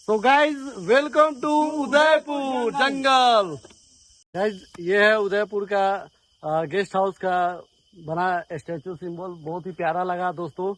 तो guys welcome to Udaipur jungle. Guys ये है उदयपुर का गेस्ट हाउस का बना स्टैचू सिंबल, बहुत ही प्यारा लगा दोस्तों।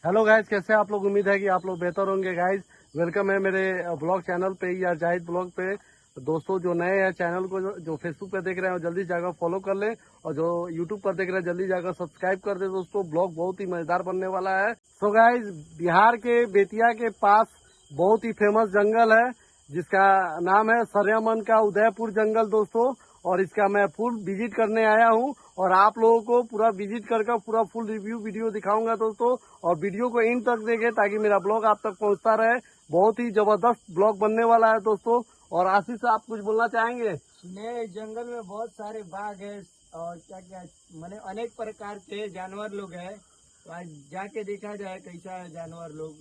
हेलो गाइज, कैसे आप लोग? उम्मीद है कि आप लोग बेहतर होंगे। गाइज वेलकम है मेरे ब्लॉग चैनल पे या जाहिद ब्लॉग पे। दोस्तों जो नए हैं चैनल को, जो फेसबुक पे देख रहे हैं जल्दी जाकर फॉलो कर ले, और जो यूट्यूब पर देख रहे हैं जल्दी जाकर सब्सक्राइब कर दे दोस्तों। ब्लॉग बहुत ही मजेदार बनने वाला है। सो गाइज बिहार के बेतिया के पास बहुत ही फेमस जंगल है जिसका नाम है सरयामन का उदयपुर जंगल दोस्तों। और इसका मैं फुल विजिट करने आया हूँ और आप लोगों को पूरा विजिट करके पूरा फुल रिव्यू वीडियो दिखाऊंगा दोस्तों। और वीडियो को इन तक देखें ताकि मेरा ब्लॉग आप तक पहुँचता रहे। बहुत ही जबरदस्त ब्लॉग बनने वाला है दोस्तों। और आशीष आप कुछ बोलना चाहेंगे? ने जंगल में बहुत सारे बाघ है और क्या क्या माने अनेक प्रकार के जानवर लोग हैं। तो आज जाके देखा जाए कैसा है जानवर लोग।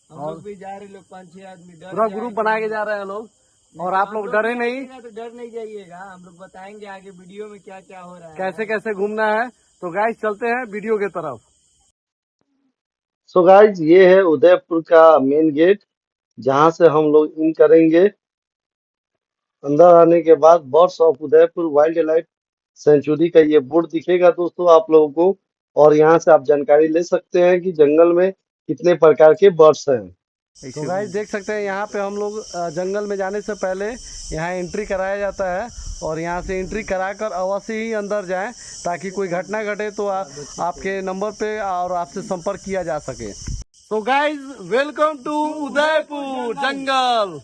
हम लोग भी जा रहे लोग 5-6 आदमी डर पूरा ग्रुप बना के जा रहे हैं लोग। और आप लोग डरे नहीं? तो डर नहीं जाइएगा, हम लोग बताएंगे आगे वीडियो में क्या क्या हो रहा है, कैसे कैसे घूमना है। तो गाइस चलते हैं वीडियो के तरफ। सो गाइज ये है उदयपुर का मेन गेट, जहां से हम लोग इन करेंगे। अंदर आने के बाद birds of Udaipur wild life sanctuary का ये बोर्ड दिखेगा दोस्तों आप लोगों को। और यहाँ से आप जानकारी ले सकते हैं कि जंगल में कितने प्रकार के बर्ड्स हैं। तो गाइस देख सकते हैं यहाँ पे हम लोग जंगल में जाने से पहले यहाँ एंट्री कराया जाता है। और यहाँ से एंट्री कराकर अवश्य ही अंदर जाएं ताकि कोई घटना घटे तो आपके नंबर पे और आपसे संपर्क किया जा सके। तो गाइस वेलकम टू उदयपुर जंगल।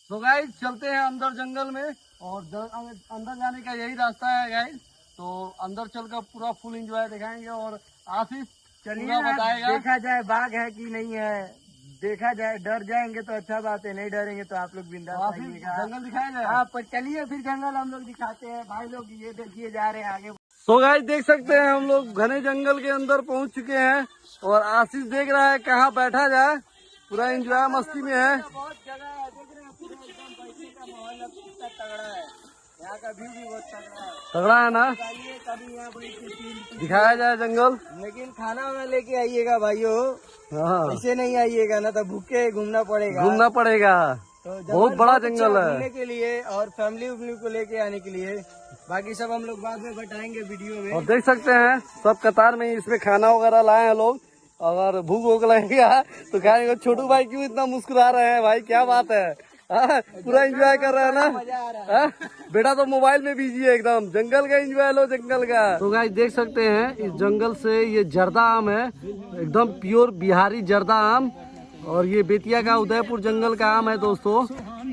तो गाइस चलते हैं अंदर जंगल में। और अंदर जाने का यही रास्ता है गाइस। तो अंदर चलकर पूरा फुल एंजॉय दिखाएंगे। और आशीष चलिए बताएगा। देखा जाए बाघ है कि नहीं है, देखा जाए। डर जाएंगे तो अच्छा बात है, नहीं डरेंगे तो आप लोग बिंदास आइएगा। जंगल दिखाया जाए। हाँ पर चलिए फिर जंगल हम लोग दिखाते हैं। भाई लोग ये देखिए जा रहे हैं आगे। तो गाइस देख सकते हैं हम लोग घने जंगल के अंदर पहुंच चुके हैं। और आशीष देख रहा है कहाँ बैठा जाए। पूरा एंजॉय मस्ती में है। बहुत जगह है, देख रहे हैं पूरा एकदम बैठने का माहौल अब कितना तगड़ा है। यहाँ का व्यू भी बहुत तगड़ा है। तगड़ा है ना? आइए कभी यहाँ बैठ दिखाया जाए जंगल। लेकिन खाना वाना लेके आइएगा भाइयों, हाँ ऐसे नहीं आइएगा ना तो भूखे घूमना पड़ेगा। घूमना पड़ेगा। तो बहुत बड़ा अच्छा जंगल है। घूमने के लिए और फैमिली उमली को लेके आने के लिए। बाकी सब हम लोग बाद में बताएंगे वीडियो में। और देख सकते हैं सब कतार में इसमें खाना वगैरह लाए हैं लोग। अगर भूख वूख लगेगा तो खाएंगे। छोटू भाई क्यों इतना मुस्कुरा रहे हैं भाई, क्या बात है? पूरा एंजॉय कर रहे हैं ना? मजा आ रहा है। बेटा तो मोबाइल में बिजी है एकदम। जंगल का एंजॉय लो, जंगल का। तो गाइस देख सकते हैं इस जंगल से ये जर्दा आम है, एकदम प्योर बिहारी जर्दा आम। और ये बेतिया का उदयपुर जंगल का आम है दोस्तों।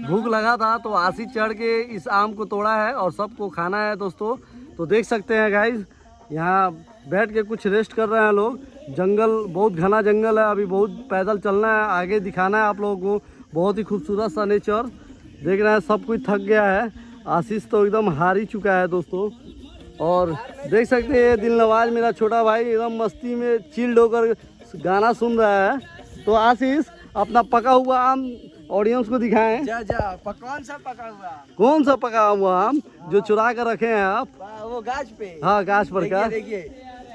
भूख लगा था तो आशीष चढ़ के इस आम को तोड़ा है और सबको खाना है दोस्तों। तो देख सकते हैं गाइस यहाँ बैठ के कुछ रेस्ट कर रहे हैं लोग। जंगल बहुत घना जंगल है, अभी बहुत पैदल चलना है, आगे दिखाना है आप लोगों को। बहुत ही खूबसूरत सा नेचर देख रहे हैं। सब कुछ थक गया है। आशीष तो एकदम हार ही चुका है दोस्तों। और देख सकते हैं दिल नवाज मेरा छोटा भाई एकदम मस्ती में चिल्ड होकर गाना सुन रहा है। तो आशीष अपना पका हुआ आम ऑडियंस को दिखाएं। जा कौन सा पका हुआ? कौन सा पका हुआ आम जो चुरा कर रखे हैं आप? वो गाछ पे। हाँ गाछ पर का देखिए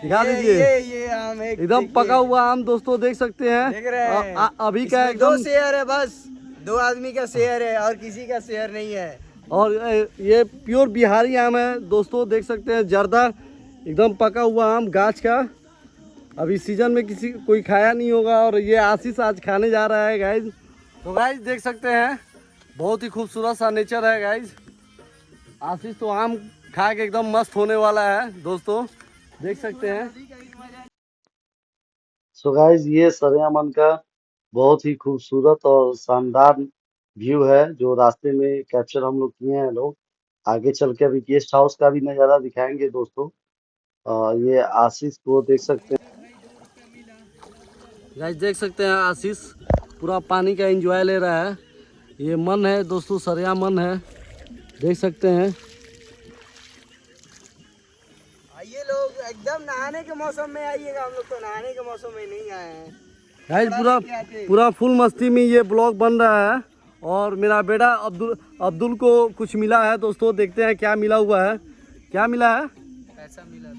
दिखा दीजिए। ये आम एकदम पका हुआ आम दोस्तों देख सकते हैं। देख रहे हैं अभी का इसमें 2 एकदम। शेयर है, बस 2 आदमी का शेयर है और किसी का शेयर नहीं है। और ये प्योर बिहारी आम है दोस्तों, देख सकते हैं जर्दा एकदम पका हुआ आम गाछ का। अभी सीजन में कोई खाया नहीं होगा और ये आशीष आज खाने जा रहा है गाइज। तो गाइज देख सकते हैं बहुत ही खूबसूरत सा नेचर है गाइज। आशीष तो आम खा के एकदम मस्त होने वाला है दोस्तों, देख सकते हैं। सो गाइज ये सरयामन का बहुत ही खूबसूरत और शानदार व्यू है जो रास्ते में कैप्चर हम लोग किए हैं लोग। आगे चल के अभी गेस्ट हाउस का भी नज़ारा दिखाएंगे दोस्तों। ये आशीष को देख सकते हैं। गाइस देख सकते हैं आशीष पूरा पानी का एंजॉय ले रहा है। ये मन है दोस्तों, सरयामन है, देख सकते हैं। आइए लोग एकदम नहाने के मौसम में आइएगा। हम लोग तो नहाने के मौसम में नहीं आए हैं। गाइस पूरा फुल मस्ती में ये ब्लॉग बन रहा है। और मेरा बेटा अब्दुल को कुछ मिला है दोस्तों, देखते हैं क्या मिला हुआ है। क्या मिला है?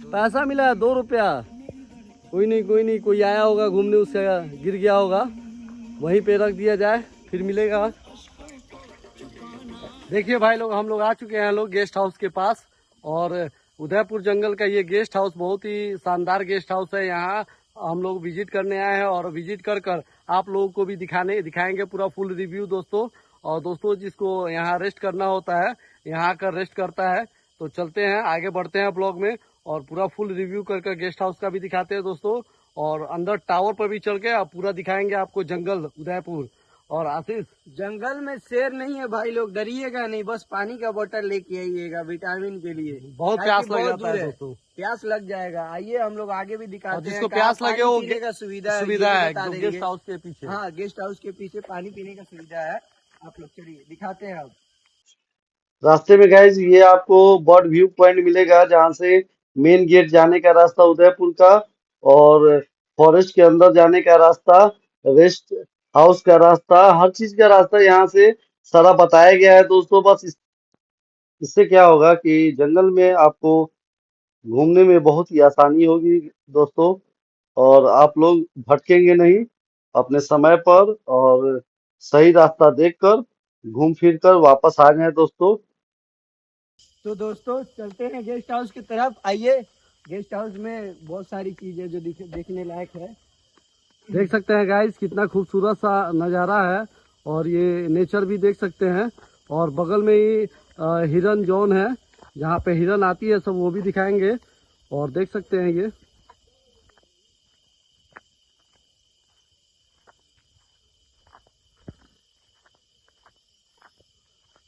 पैसा मिला है 2 रुपया। कोई नहीं कोई आया होगा घूमने, उसका गिर गया होगा, वहीं पे रख दिया जाए। फिर मिलेगा। देखिए भाई लोग, हम लोग आ चुके हैं लोग गेस्ट हाउस के पास। और उदयपुर जंगल का ये गेस्ट हाउस बहुत ही शानदार गेस्ट हाउस है। यहाँ हम लोग विजिट करने आए हैं और विजिट कर कर आप लोगों को भी दिखाएंगे पूरा फुल रिव्यू दोस्तों। और दोस्तों, जिसको यहाँ रेस्ट करना होता है यहाँ आकर रेस्ट करता है। तो चलते हैं, आगे बढ़ते हैं ब्लॉग में और पूरा फुल रिव्यू कर गेस्ट हाउस का भी दिखाते हैं दोस्तों। और अंदर टावर पर भी चढ़ के आप पूरा दिखाएंगे आपको जंगल उदयपुर। और आशीष, जंगल में शेर नहीं है भाई लोग, डरिएगा नहीं, बस पानी का बोतल लेके आइएगा विटामिन के लिए। बहुत प्यास लग जाता है दूर दोस्तों। प्यास लग जाएगा। आइए हम लोग आगे भी और दिखाते हैं। जिसको कहाँ प्यास लगे वो पानी पीने का सुविधा है ये भी बता एकदम देंगे। गेस्ट हाउस के पीछे। हाँ, गेस्ट हाउस के पीछे पानी पीने का सुविधा है। आप लोग चलिए दिखाते हैं अब। रास्ते में गाइज ये आपको बर्ड व्यू पॉइंट मिलेगा, जहाँ से मेन गेट जाने का रास्ता उदयपुर का, और फॉरेस्ट के अंदर जाने का रास्ता, रेस्ट हाउस का रास्ता, हर चीज का रास्ता यहाँ से सारा बताया गया है दोस्तों। बस इससे क्या होगा कि जंगल में आपको घूमने में बहुत ही आसानी होगी दोस्तों, और आप लोग भटकेंगे नहीं, अपने समय पर और सही रास्ता देखकर घूम फिर कर वापस आ गए दोस्तों। तो दोस्तों चलते हैं गेस्ट हाउस की तरफ। आइए, गेस्ट हाउस में बहुत सारी चीजें जो देखने लायक है। देख सकते हैं गाइस, कितना खूबसूरत सा नज़ारा है। और ये नेचर भी देख सकते हैं। और बगल में ही हिरन जोन है, जहाँ पे हिरन आती है सब, वो भी दिखाएंगे। और देख सकते हैं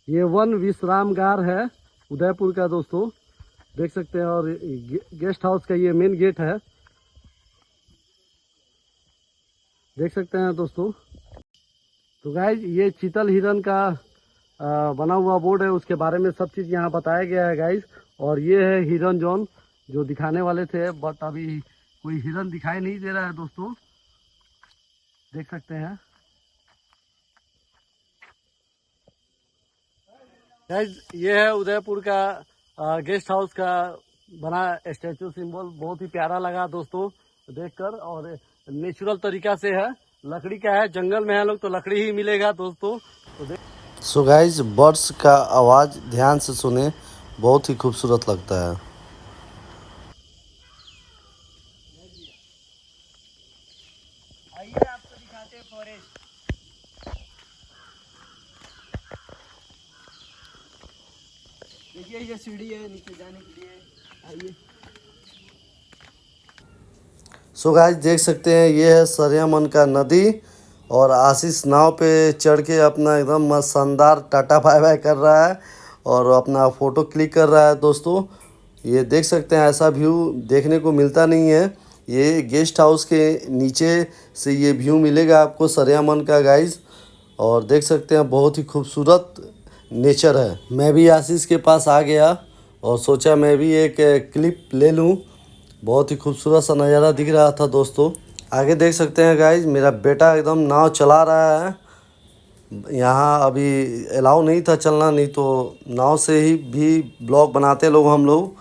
ये वन विश्रामगार है उदयपुर का दोस्तों, देख सकते हैं। और गेस्ट हाउस का ये मेन गेट है, देख सकते हैं दोस्तों। तो गाइज, ये चीतल हिरन का बना हुआ बोर्ड है, उसके बारे में सब चीज़ यहाँ बताया गया है गाइज। और ये है हिरन जोन जो दिखाने वाले थे, बट अभी कोई हिरन दिखाई नहीं दे रहा है दोस्तों, देख सकते हैं गाइज। ये है उदयपुर का गेस्ट हाउस का बना स्टैचू सिंबल, बहुत ही प्यारा लगा दोस्तों देखकर। और नेचुरल तरीका से है, लकड़ी का है, जंगल में है लोग तो लकड़ी ही मिलेगा दोस्तों। तो सो गाइज, बर्ड्स का आवाज ध्यान से सुने, बहुत ही खूबसूरत लगता है। आइए आपको दिखाते हैं फॉरेस्ट। देखिए ये सीढ़ी है नीचे जाने के लिए। आइए। सो गाइस, देख सकते हैं ये है सरियामन का नदी, और आशीष नाव पे चढ़ के अपना एकदम मस्त शानदार टाटा बाय बाय कर रहा है और अपना फ़ोटो क्लिक कर रहा है दोस्तों। ये देख सकते हैं, ऐसा व्यू देखने को मिलता नहीं है। ये गेस्ट हाउस के नीचे से ये व्यू मिलेगा आपको सरियामन का गाइस। और देख सकते हैं बहुत ही खूबसूरत नेचर है। मैं भी आशीष के पास आ गया और सोचा मैं भी एक क्लिप ले लूँ। बहुत ही खूबसूरत सा नज़ारा दिख रहा था दोस्तों। आगे देख सकते हैं गाइज, मेरा बेटा एकदम नाव चला रहा है। यहाँ अभी अलाउ नहीं था चलना, नहीं तो नाव से ही भी ब्लॉग बनाते लोग हम लोग,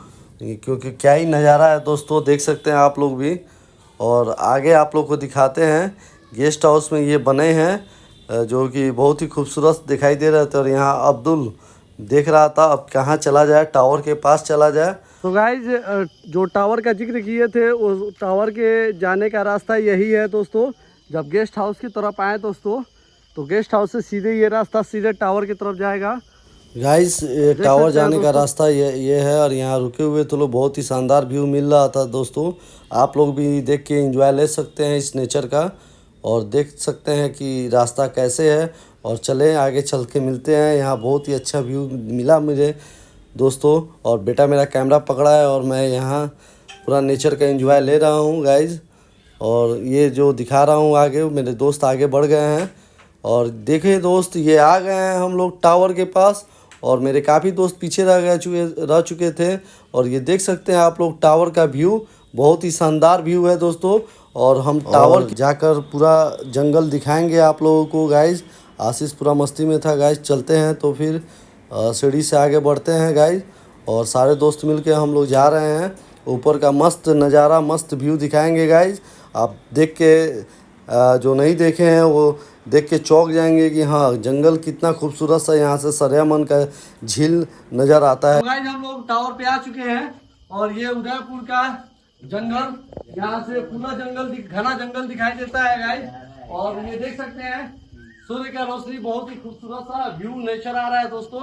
क्योंकि क्या ही नज़ारा है दोस्तों, देख सकते हैं आप लोग भी। और आगे आप लोग को दिखाते हैं, गेस्ट हाउस में ये बने हैं जो कि बहुत ही खूबसूरत दिखाई दे रहे थे। और यहाँ अब्दुल देख रहा था अब कहाँ चला जाए, टावर के पास चला जाए। तो गाइज, जो टावर का जिक्र किए थे उस टावर के जाने का रास्ता यही है दोस्तों। जब गेस्ट हाउस की तरफ आए दोस्तों, तो गेस्ट हाउस से सीधे ये रास्ता सीधे टावर की तरफ जाएगा गाइस। टावर जाने का रास्ता ये है, और यहाँ रुके हुए तो लोग बहुत ही शानदार व्यू मिल रहा था दोस्तों। आप लोग भी देख के एंजॉय ले सकते हैं इस नेचर का, और देख सकते हैं कि रास्ता कैसे है। और चले आगे चल के मिलते हैं। यहाँ बहुत ही अच्छा व्यू मिला मुझे दोस्तों, और बेटा मेरा कैमरा पकड़ा है और मैं यहाँ पूरा नेचर का एंजॉय ले रहा हूँ गाइज। और ये जो दिखा रहा हूँ आगे, मेरे दोस्त आगे बढ़ गए हैं। और देखिए दोस्त, ये आ गए हैं हम लोग टावर के पास, और मेरे काफ़ी दोस्त पीछे रह चुके थे। और ये देख सकते हैं आप लोग टावर का व्यू, बहुत ही शानदार व्यू है दोस्तों। और हम टावर जाकर पूरा जंगल दिखाएंगे आप लोगों को गाइज। आशीष पूरा मस्ती में था गाइज। चलते हैं तो फिर सीढ़ी से आगे बढ़ते हैं गाइज, और सारे दोस्त मिलके हम लोग जा रहे हैं। ऊपर का मस्त नज़ारा, मस्त व्यू दिखाएंगे गाइज। आप देख के जो नहीं देखे हैं वो देख के चौंक जाएंगे कि हाँ जंगल कितना खूबसूरत सा यहाँ से सरियामन का झील नज़र आता है। तो गाइस हम लोग टावर पे आ चुके हैं और ये उदयपुर का जंगल, यहाँ से पूरा जंगल घना जंगल दिखाई देता है गाइस। और ये देख सकते हैं सूर्य का रोशनी, बहुत ही खूबसूरत सा व्यू नेचर आ रहा है दोस्तों,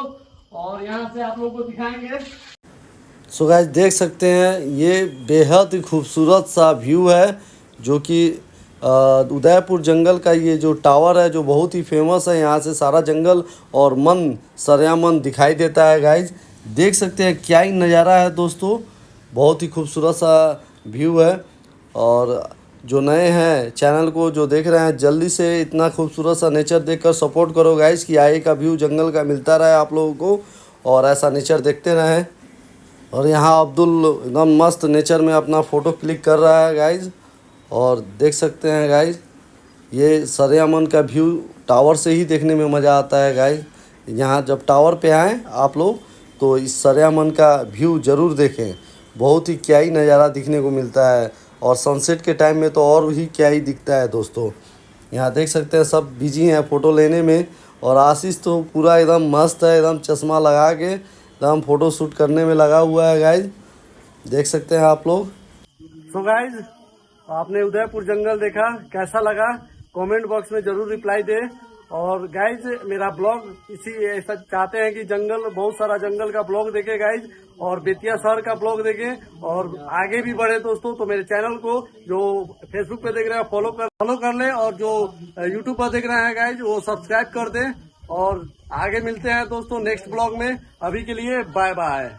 और यहाँ से आप लोगों को दिखाएंगे। सो गाइस देख सकते हैं ये बेहद ही खूबसूरत सा व्यू है जो कि उदयपुर जंगल का ये जो टावर है जो बहुत ही फेमस है। यहाँ से सारा जंगल और मन सरियामन दिखाई देता है गाइस। देख सकते हैं क्या ही नज़ारा है दोस्तों, बहुत ही खूबसूरत सा व्यू है। और जो नए हैं चैनल को जो देख रहे हैं जल्दी से इतना खूबसूरत सा नेचर देखकर सपोर्ट करो गाइस कि आगे का व्यू जंगल का मिलता रहे आप लोगों को और ऐसा नेचर देखते रहें। और यहाँ अब्दुल एकदम मस्त नेचर में अपना फ़ोटो क्लिक कर रहा है गाइज। और देख सकते हैं गाइज ये सरियामन का व्यू टावर से ही देखने में मज़ा आता है गाइज। यहाँ जब टावर पे आएँ आप लोग तो इस सरियामन का व्यू ज़रूर देखें, बहुत ही क्या ही नज़ारा दिखने को मिलता है। और सनसेट के टाइम में तो और ही क्या ही दिखता है दोस्तों। यहाँ देख सकते हैं सब बिजी हैं फ़ोटो लेने में, और आशीष तो पूरा एकदम मस्त है, एकदम चश्मा लगा के एकदम फ़ोटो शूट करने में लगा हुआ है गाइज, देख सकते हैं आप लोग। सो गाइज आपने उदयपुर जंगल देखा, कैसा लगा कमेंट बॉक्स में जरूर रिप्लाई दे। और गाइज मेरा ब्लॉग इसी ऐसा चाहते हैं कि जंगल, बहुत सारा जंगल का ब्लॉग देखे गाइज, और बेतिया शहर का ब्लॉग देखें और आगे भी बढ़े दोस्तों। तो मेरे चैनल को जो फेसबुक पे देख रहे हैं फॉलो कर लें, और जो यूट्यूब पर देख रहे हैं गाइज वो सब्सक्राइब कर दें। और आगे मिलते हैं दोस्तों नेक्स्ट ब्लॉग में, अभी के लिए बाय बाय।